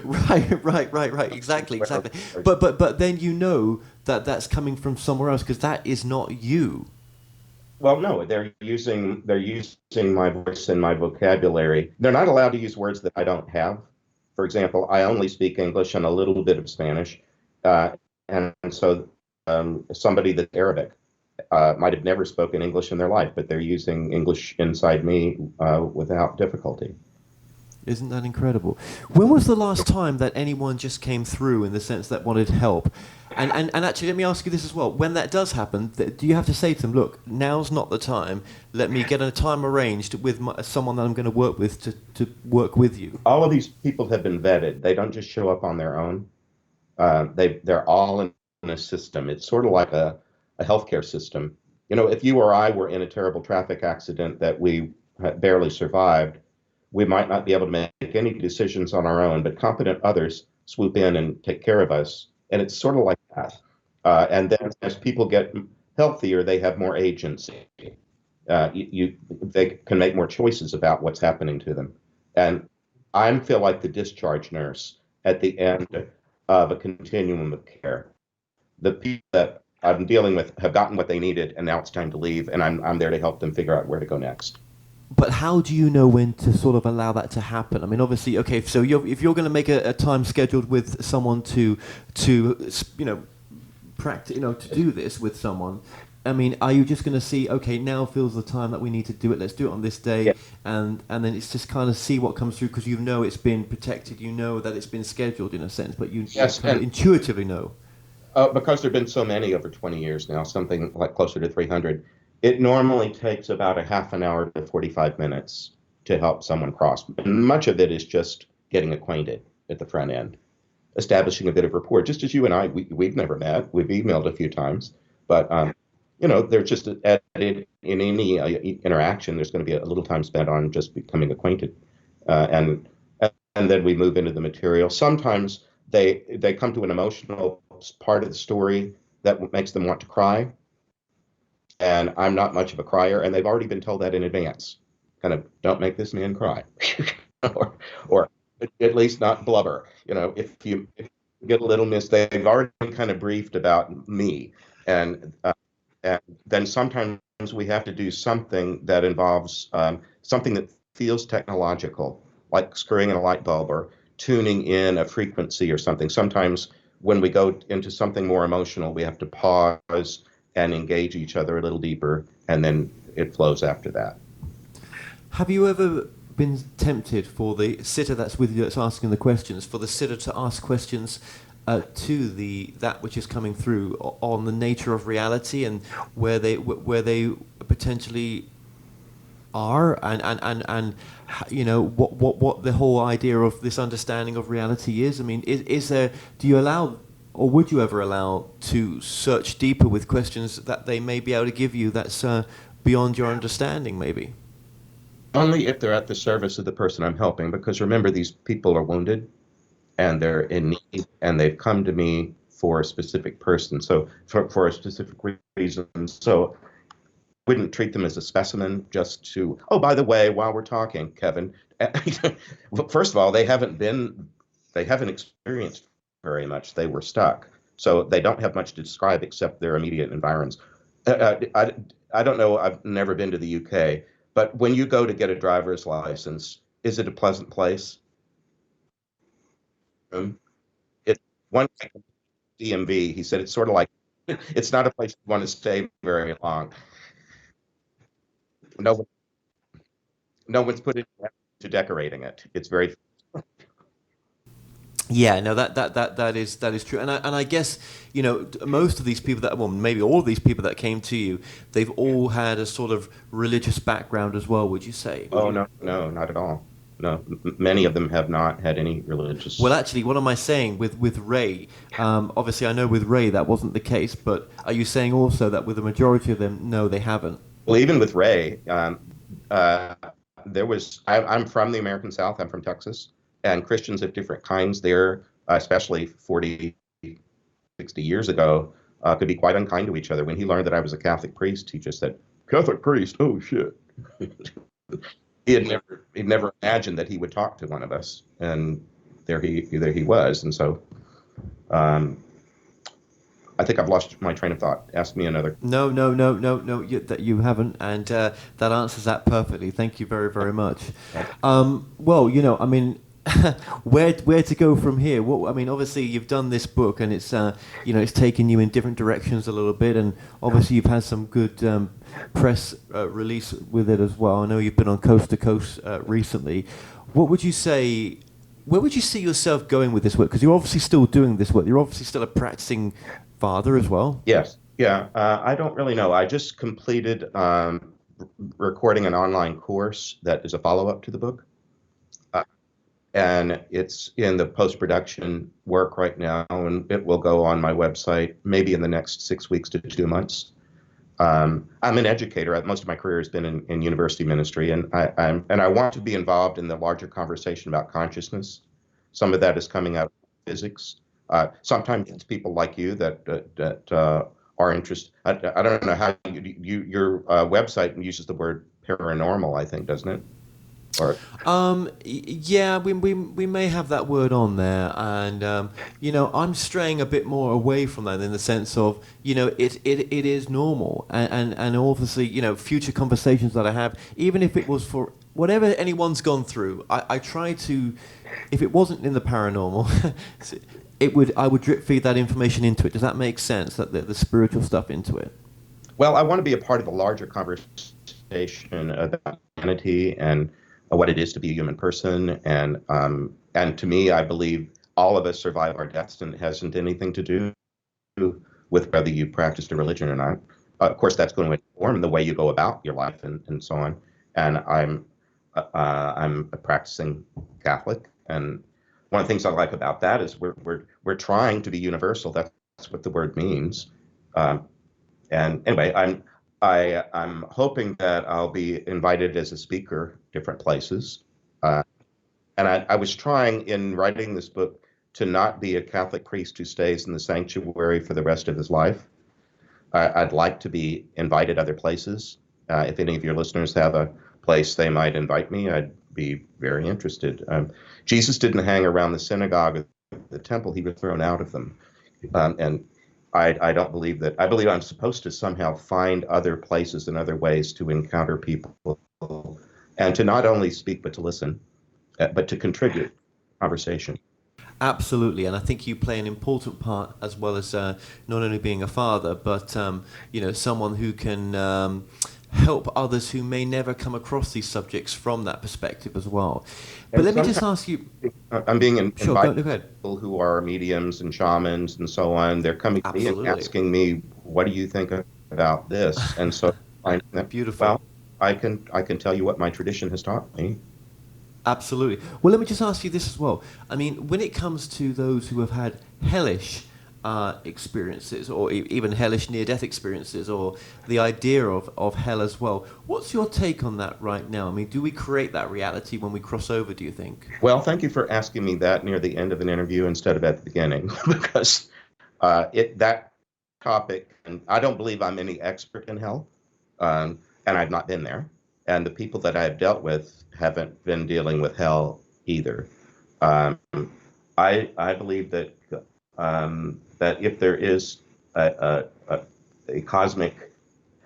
Right. Exactly. But then that that's coming from somewhere else because that is not you. Well, no, they're using my voice and my vocabulary. They're not allowed to use words that I don't have. For example, I only speak English and a little bit of Spanish, and so somebody that's Arabic might have never spoken English in their life, but they're using English inside me without difficulty. Isn't that incredible? When was the last time that anyone just came through in the sense that wanted help? And actually, let me ask you this as well. When that does happen, do you have to say to them, look, now's not the time. Let me get a time arranged with someone that I'm going to work with to work with you? All of these people have been vetted. They don't just show up on their own. They're all in a system. It's sort of like a healthcare system. If you or I were in a terrible traffic accident that we had barely survived, we might not be able to make any decisions on our own, but competent others swoop in and take care of us. And it's sort of like that. And then as people get healthier, they have more agency. They can make more choices about what's happening to them. And I feel like the discharge nurse at the end of a continuum of care. The people that I'm dealing with have gotten what they needed, and now it's time to leave, and I'm there to help them figure out where to go next. But how do you know when to sort of allow that to happen? I mean, obviously, okay, so if you're going to make a time scheduled with someone to practice, to do this with someone, I mean, are you just going to see, okay, now feels the time that we need to do it, let's do it on this day, Yeah. and then it's just kind of see what comes through because it's been protected, that it's been scheduled in a sense, but you Yes, kind of intuitively know. Because there have been so many over 20 years now, something like closer to 300, it normally takes about a half an hour to 45 minutes to help someone cross. And much of it is just getting acquainted at the front end, establishing a bit of rapport. Just as you and I, we've never met, we've emailed a few times, but there's just in any interaction, there's going to be a little time spent on just becoming acquainted, and then we move into the material. Sometimes they come to an emotional part of the story that makes them want to cry, and I'm not much of a crier, and they've already been told that in advance. Kind of, don't make this man cry, or at least not blubber. If you get a little they've already kind of briefed about me, and then sometimes we have to do something that involves something that feels technological, like screwing in a light bulb or tuning in a frequency or something. Sometimes when we go into something more emotional, we have to pause and engage each other a little deeper, and then it flows after that. Have you ever been tempted for the sitter that's with you that's asking the questions, for the sitter to ask questions to that which is coming through on the nature of reality and where they potentially are, and what the whole idea of this understanding of reality is? I mean, is there? Do you allow, or would you ever allow to search deeper with questions that they may be able to give you that's beyond your understanding, maybe? Only if they're at the service of the person I'm helping, because remember, these people are wounded and they're in need, and they've come to me for a specific person, so for a specific reason. So I wouldn't treat them as a specimen just to, oh, by the way, while we're talking, Kevin, well, first of all, they haven't experienced very much. They were stuck. So they don't have much to describe except their immediate environs. I don't know. I've never been to the UK, but when you go to get a driver's license, is it a pleasant place? Um, It one guy from DMV, he said it's sort of like it's not a place you want to stay very long. No one, no one's put into decorating it. It's very Yeah, no, that is true, and I guess most of these people that, well, maybe all of these people that came to you, they've all had a sort of religious background as well. Would you say? Oh no, no, not at all. No, many of them have not had any Well, religious. actually, what am I saying with Ray? Obviously, I know with Ray that wasn't the case, but are you saying also that with the majority of them, no, they haven't? Well, even with Ray, uh, there was. I'm from the American South. I'm from Texas, and Christians of different kinds there, especially 40, 60 years ago, could be quite unkind to each other. When he learned that I was a Catholic priest, he just said, "Catholic priest? Oh shit." He'd never imagined that he would talk to one of us, and there he was. And so um, I think I've lost my train of thought. Ask me another. No, no, no, no, no. That you haven't, and that answers that perfectly. Thank you very, very much. Well, I mean, where to go from here? What I mean, obviously, you've done this book, and it's taken you in different directions a little bit, and obviously, you've had some good press release with it as well. I know you've been on Coast to Coast recently. What would you say? Where would you see yourself going with this work? Because you're obviously still doing this work. You're obviously still a practicing father as well. Yes, yeah. I don't really know. I just completed recording an online course that is a follow-up to the book. Uh, and it's in the post-production work right now, and it will go on my website maybe in the next 6 weeks to 2 months. I'm an educator. Most of my career has been in university ministry, and I want to be involved in the larger conversation about consciousness. Some of that is coming out of physics. Sometimes it's people like you that are interested. I don't know how your website uses the word paranormal, I think, doesn't it? Or Yeah, we may have that word on there, and I'm straying a bit more away from that in the sense of it is normal, and obviously future conversations that I have, even if it was for whatever anyone's gone through, I try to, if it wasn't in the paranormal, I would drip feed that information into it. Does that make sense? That the spiritual stuff into it. well, I want to be a part of a larger conversation about humanity and what it is to be a human person. And to me, I believe all of us survive our deaths, and it hasn't anything to do with whether you practiced a religion or not. Of course, that's going to inform the way you go about your life and so on. And I'm a practicing Catholic, and one of the things I like about that is we're trying to be universal. That's what the word means. Um, and anyway, I'm hoping that I'll be invited as a speaker different places. Uh, and I was trying in writing this book to not be a Catholic priest who stays in the sanctuary for the rest of his life. I'd like to be invited other places. If any of your listeners have a place they might invite me, I'd be very interested. Jesus didn't hang around the synagogue or the temple; he was thrown out of them. And I don't believe that. I believe I'm supposed to somehow find other places and other ways to encounter people, and to not only speak but to listen, but to contribute conversation. Absolutely, and I think you play an important part as well as not only being a father, but someone who can help others who may never come across these subjects from that perspective as well. But And let me just sometimes ask you. I'm being Sure, go invited ahead. by people who are mediums and shamans and so on. They're coming to me and Absolutely, asking me, "What do you think about this?" And so I, beautiful. well, I can tell you what my tradition has taught me. Absolutely. Well, let me just ask you this as well. I mean, when it comes to those who have had hellish experiences, or even hellish near-death experiences, or the idea of hell as well. What's your take on that right now? I mean, do we create that reality when we cross over, do you think? Well, thank you for asking me that near the end of an interview instead of at the beginning, because that topic, and I don't believe I'm any expert in hell, and I've not been there, and the people that I've dealt with haven't been dealing with hell either. Um, I believe that that if there is a cosmic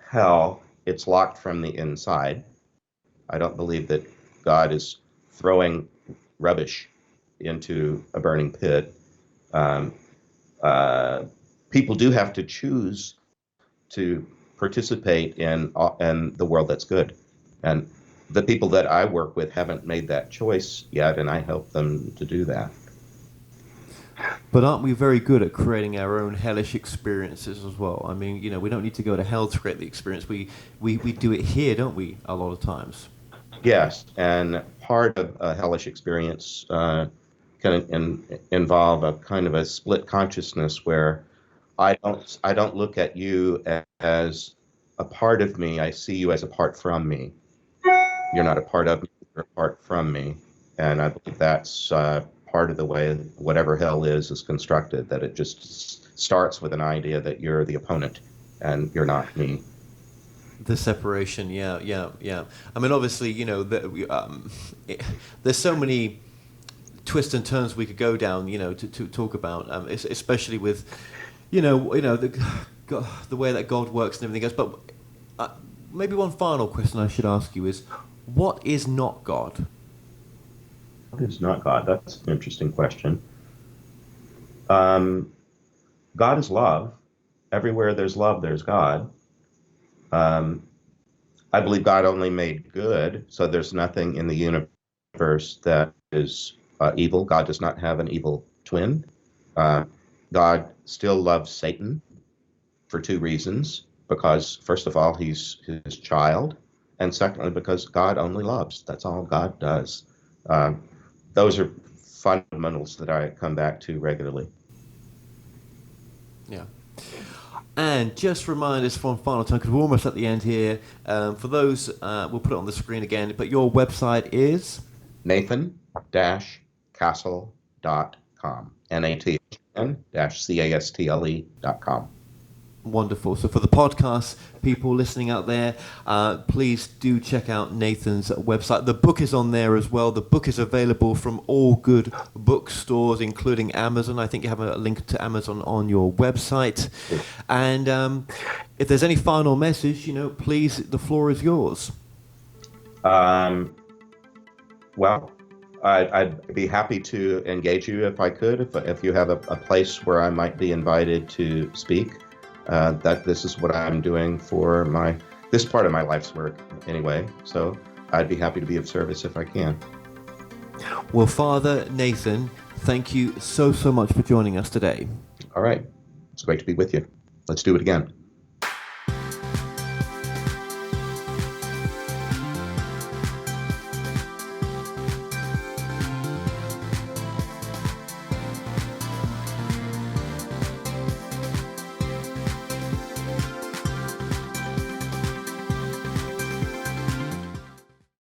hell, it's locked from the inside. I don't believe that God is throwing rubbish into a burning pit. Um, People do have to choose to participate in the world that's good, and the people that I work with haven't made that choice yet, and I help them to do that. But aren't we very good at creating our own hellish experiences as well? I mean, we don't need to go to hell to create the experience. We do it here, don't we, a lot of times? Yes, and part of a hellish experience can involve a kind of a split consciousness where I don't look at you as a part of me. I see you as a part from me. You're not a part of me, you're a part from me. And I believe that's part of the way whatever hell is constructed, that it just starts with an idea that you're the opponent and you're not me. The separation, yeah. I mean, obviously, there's so many twists and turns we could go down, to talk about, especially with, the way that God works and everything else. But maybe one final question I should ask you is, what is not God? What is not God? That's an interesting question. God is love. Everywhere there's love, there's God. I believe God only made good, so there's nothing in the universe that is evil. God does not have an evil twin. God still loves Satan for two reasons. Because, first of all, he's his child, and secondly, because God only loves. That's all God does. Those are fundamentals that I come back to regularly. Yeah. And just remind us for one final time, because we're almost at the end here. For those, we'll put it on the screen again, but your website is? Nathan-Castle.com. Nathan-Castle.com. Wonderful. So for the podcast people listening out there, please do check out Nathan's website. The book is on there as well. The book is available from all good bookstores, including Amazon. I think you have a link to Amazon on your website. And if there's any final message, please, the floor is yours. Well, I'd be happy to engage you if I could, if you have a place where I might be invited to speak. That this is what I'm doing for this part of my life's work anyway. So I'd be happy to be of service if I can. Well, Father Nathan, thank you so much for joining us today. All right. It's great to be with you. Let's do it again.